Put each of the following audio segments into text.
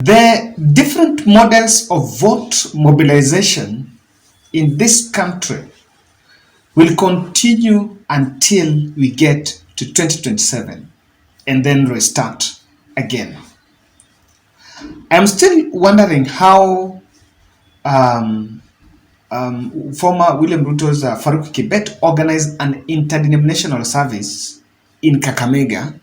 The different models of vote mobilization in this country will continue until we get to 2027 and then restart again. I'm still wondering how former William Ruto's Faruk Kibet organized an interdenominational service in Kakamega.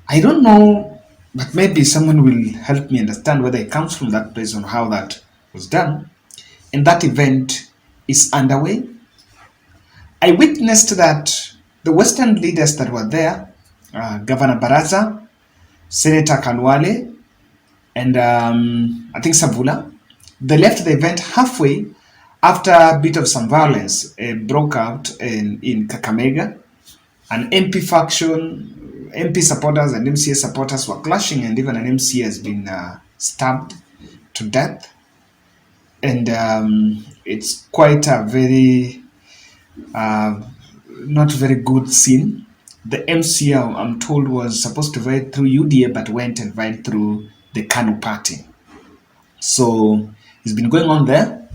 I don't know, but maybe someone will help me understand whether it comes from that place or how that was done. And that event is underway. I witnessed that the Western leaders that were there, Governor Baraza, Senator Khalwale, and I think Savula, they left the event halfway after a bit of some violence broke out in Kakamega. An MP faction, MP supporters and MCA supporters were clashing, and even an MC has been stabbed to death. And it's quite a very, not very good scene. The MCA, I'm told, was supposed to vote through UDA, but went and voted through the KANU party. So it's been going on there,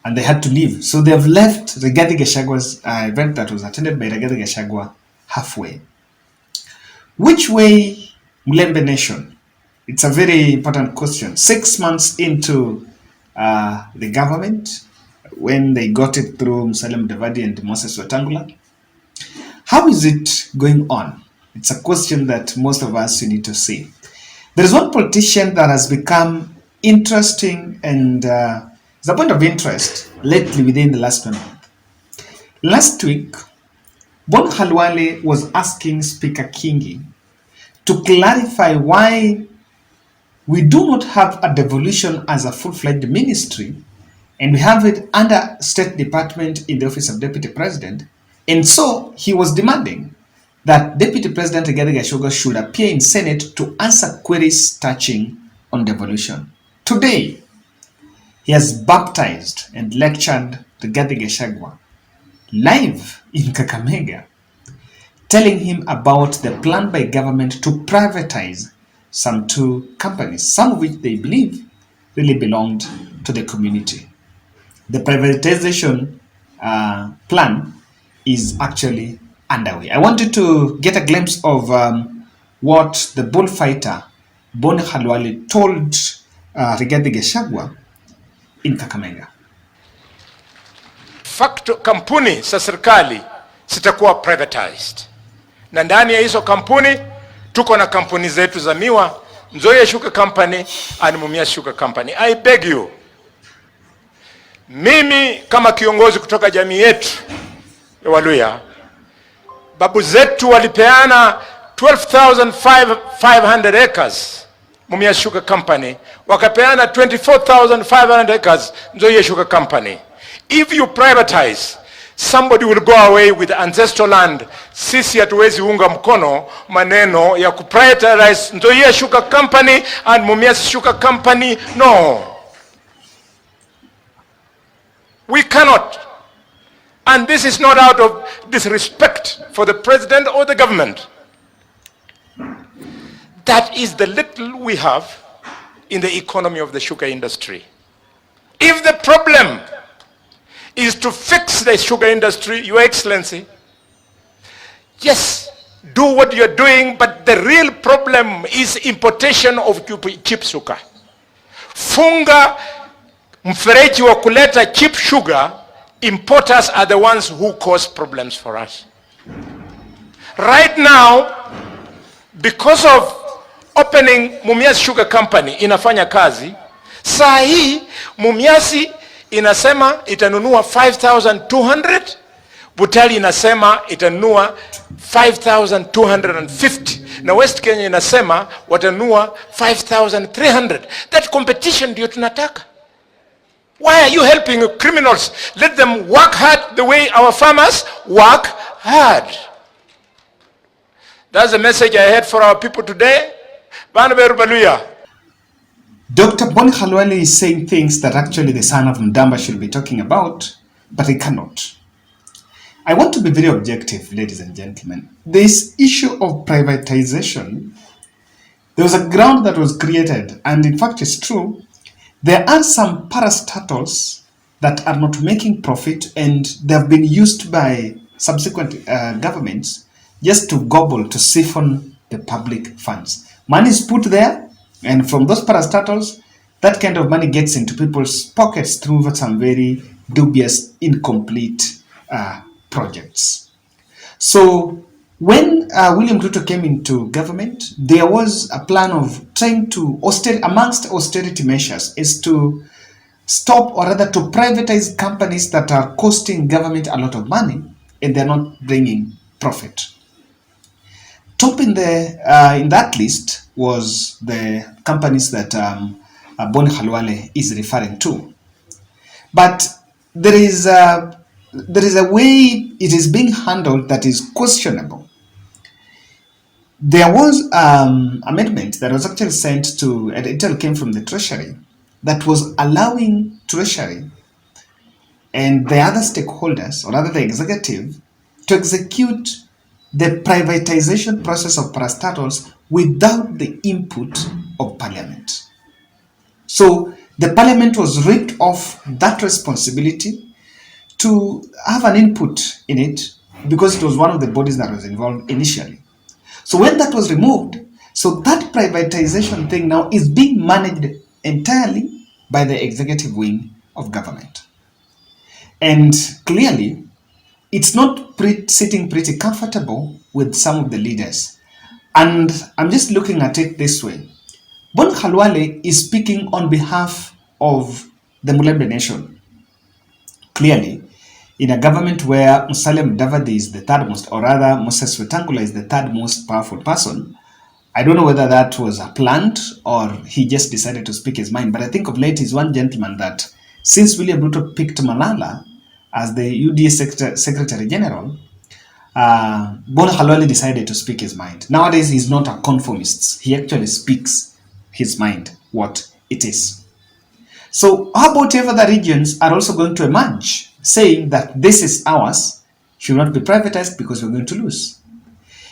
and they had to leave. So they have left Rigathi Gachagwa's event that was attended by Rigathi Gachagua halfway. Which way, Mlembe Nation? It's a very important question. 6 months into the government, when they got it through Musalia Mudavadi and Moses Wetangula, how is it going on? It's a question that most of us need to see. There is one politician that has become interesting and is a point of interest lately within the last 1 month. Last week, Bony Khalwale was asking Speaker Kingi to clarify why we do not have a devolution as a full-fledged ministry, and we have it under State Department in the Office of Deputy President. And so he was demanding that Deputy President Rigathi Gachagua should appear in Senate to answer queries touching on devolution. Today, he has baptized and lectured Rigathi Gachagua live in Kakamega, telling him about the plan by government to privatize some 2 companies, some of which they believe really belonged to the community. The privatization plan is actually underway. I wanted to get a glimpse of what the bullfighter Bony Khalwale told Rigathi Gachagua in Kakamega. Kampuni za serikali zitakuwa privatized, na ndani ya hizo kampuni tuko na kampuni zetu za miwa, Nzoia Sugar Company and Mumias Sugar Company. I beg you, mimi kama kiongozi kutoka jamii yetu ya Waluya, babu zetu walipeana 12,500 acres Mumias Sugar Company, wakapeana 24,500 acres Nzoia Sugar Company. If you privatize, somebody will go away with ancestral land. Sisi hatuwezi unga mkono maneno ya kuprivatize Nzoia Sugar Company and Mumias Sugar Company. No. We cannot. And this is not out of disrespect for the president or the government. That is the little we have in the economy of the sugar industry. If the problem is to fix the sugar industry, Your Excellency, yes, do what you're doing, but the real problem is importation of cheap sugar. Funga mfereji wa kuleta cheap sugar. Importers are the ones who cause problems for us. Right now, because of opening Mumias Sugar Company inafanya kazi, saa hii Mumiasi inasema itanunua 5,200, Butali inasema itanunua 5,250, na West Kenya inasema watanunua 5,300. That competition ndio tunataka. Why are you helping criminals? Let them work hard the way our farmers work hard. That's the message I had for our people today. Dr. Bony Khalwale is saying things that actually the son of Mdamba should be talking about, but he cannot. I want to be very objective, ladies and gentlemen. This issue of privatization There was a ground that was created, and in fact, it's true. There are some parastatals that are not making profit, and they have been used by subsequent governments just to gobble, to siphon the public funds. Money is put there, and from those parastatals, that kind of money gets into people's pockets through some very dubious, incomplete projects. So when William Ruto came into government, there was a plan of trying to, amongst austerity measures, is to stop, or rather to privatize companies that are costing government a lot of money and they're not bringing profit. Top in that list was the companies that Bony Khalwale is referring to. But there is a way it is being handled that is questionable. There was amendment that was actually sent to, and it came from the Treasury, that was allowing Treasury and the other stakeholders, or rather the executive, to execute the privatization process of parastatals without the input of Parliament. So the Parliament was ripped of that responsibility to have an input in it, because it was one of the bodies that was involved initially. So when that was removed, so that privatization thing now is being managed entirely by the executive wing of government. And clearly, it's not sitting pretty comfortable with some of the leaders. And I'm just looking at it this way. Bony Khalwale is speaking on behalf of the Mulembe nation. Clearly, in a government where Musalia Mudavadi is the third most, or rather Moses Wetangula is the third most powerful person, I don't know whether that was a planned or he just decided to speak his mind. But I think of late he's one gentleman that, since William Ruto picked Malala as the UDA Secretary General, Bony Khalwale decided to speak his mind. Nowadays, he's not a conformist. He actually speaks his mind, what it is. So how about if other regions are also going to emerge, saying that this is ours, should not be privatized because we're going to lose?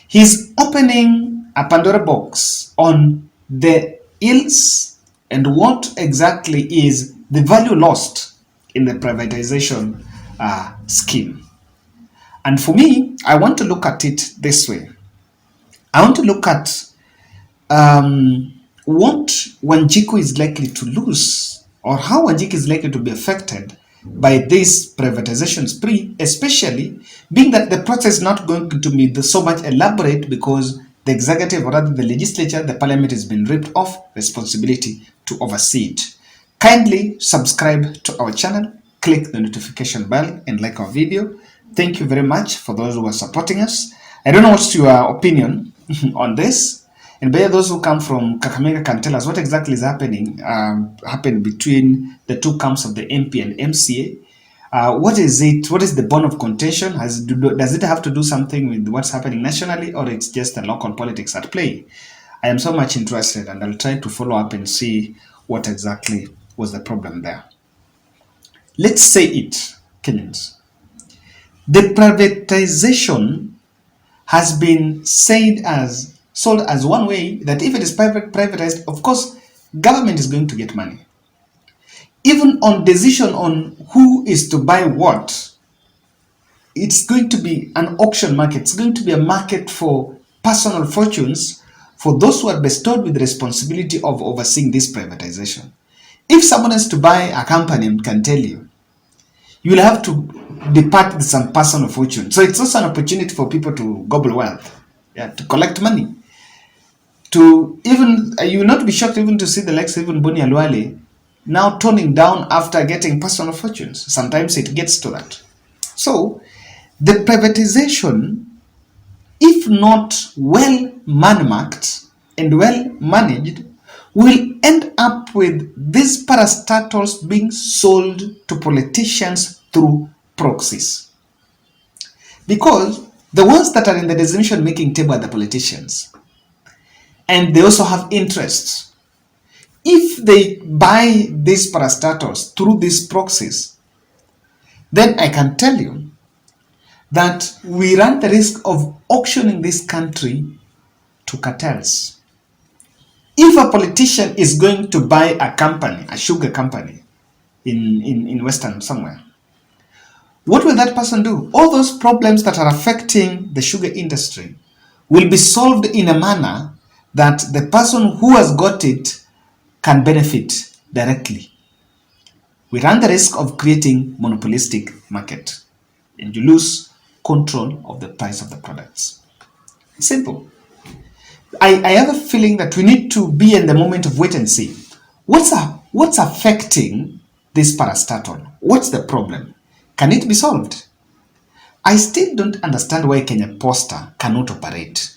He's opening a Pandora box on the ills and what exactly is the value lost in the privatization scheme. And for me, I want to look at it this way. I want to look at what Wanjiku is likely to lose, or how Wanjiku is likely to be affected by this privatization spree, especially being that the process is not going to be so much elaborate, because the executive, or rather the legislature, the parliament, has been ripped of responsibility to oversee it. Kindly subscribe to our channel, click the notification bell, and like our video. Thank you very much for those who are supporting us. I don't know what's your opinion on this. And by those who come from Kakamega can tell us what exactly is happening between the two camps of the MP and MCA. What is it? What is the bone of contention? Does it have to do something with what's happening nationally, or it's just the local politics at play? I am so much interested, and I'll try to follow up and see what exactly was the problem there. Let's say it, Kenyans. The privatization has been sold as one way that if it is privatized, of course, government is going to get money. Even on decision on who is to buy what, it's going to be an auction market. It's going to be a market for personal fortunes for those who are bestowed with the responsibility of overseeing this privatization. If someone has to buy a company and can tell you, you will have to depart with some personal fortune. So it's also an opportunity for people to gobble wealth, to collect money. You will not be shocked even to see the likes of even Bony Khalwale now toning down after getting personal fortunes. Sometimes it gets to that. So the privatization, if not well man-marked and well managed, will end up with these parastatals being sold to politicians through proxies. Because the ones that are in the decision-making table are the politicians. And they also have interests. If they buy these parastatals through these proxies, then I can tell you that we run the risk of auctioning this country to cartels. If a politician is going to buy a company, a sugar company in Western somewhere, what will that person do? All those problems that are affecting the sugar industry will be solved in a manner that the person who has got it can benefit directly. We run the risk of creating monopolistic market, and you lose control of the price of the products. It's simple. I have a feeling that we need to be in the moment of wait and see. What's affecting this parastatal? What's the problem? Can it be solved? I still don't understand why Kenya Posta cannot operate.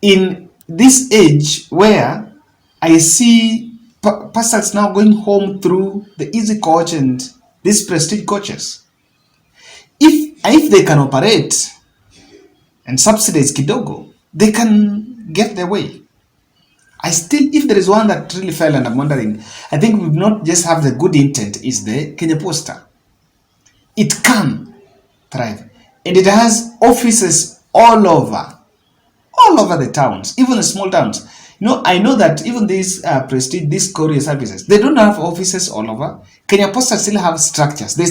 In this age where I see parcels now going home through the Easy Coach and these prestige coaches. If they can operate and subsidize kidogo, they can get their way. If there is one that really fell, and I'm wondering, I think we not just have the good intent, is the Kenya Posta. It can thrive. And it has offices all over the towns, even the small towns. I know that even these prestige, these courier services, they don't have offices all over. Kenya Posta still have structures. They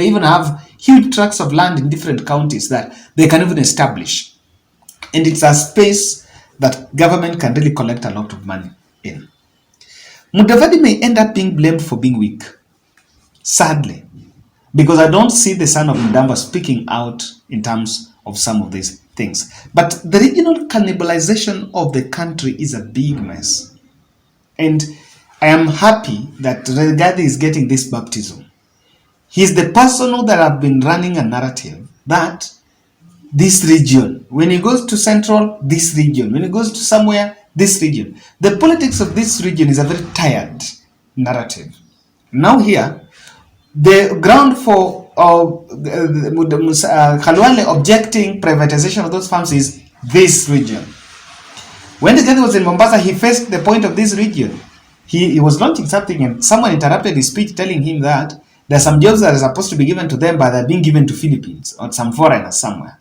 even have huge tracts of land in different counties that they can even establish. And it's a space that government can really collect a lot of money in. Mudavadi may end up being blamed for being weak, sadly, because I don't see the son of Ndamba speaking out in terms of some of these things. But the regional cannibalization of the country is a big mess. And I am happy that Rigathi is getting this baptism. He's the person that have been running a narrative that this region, when he goes to central, this region, when he goes to somewhere, this region. The politics of this region is a very tired narrative. Now here, the ground for Khalwale objecting privatization of those farms is this region. When the guy was in Mombasa, he faced the point of this region. He was launching something and someone interrupted his speech telling him that there are some jobs that are supposed to be given to them, but they're being given to Philippines or some foreigners somewhere.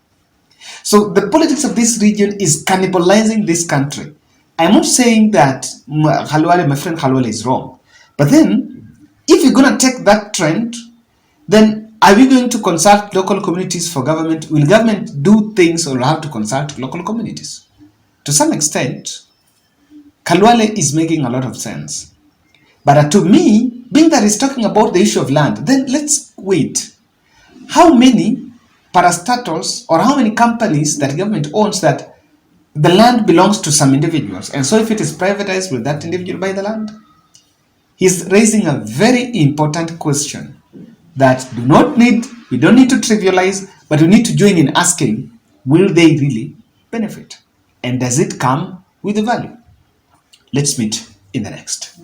So the politics of this region is cannibalizing this country. I'm not saying that Khalwale, my friend Khalwale, is wrong. But then, if you're going to take that trend, then are we going to consult local communities for government? Will government do things or have to consult local communities? To some extent, Khalwale is making a lot of sense. But to me, being that he's talking about the issue of land, then let's wait. How many parastatals or how many companies that government owns that the land belongs to some individuals? And so if it is privatized, will that individual buy the land? He's raising a very important question that we don't need to trivialize, but we need to join in asking, will they really benefit? And does it come with a value? Let's meet in the next.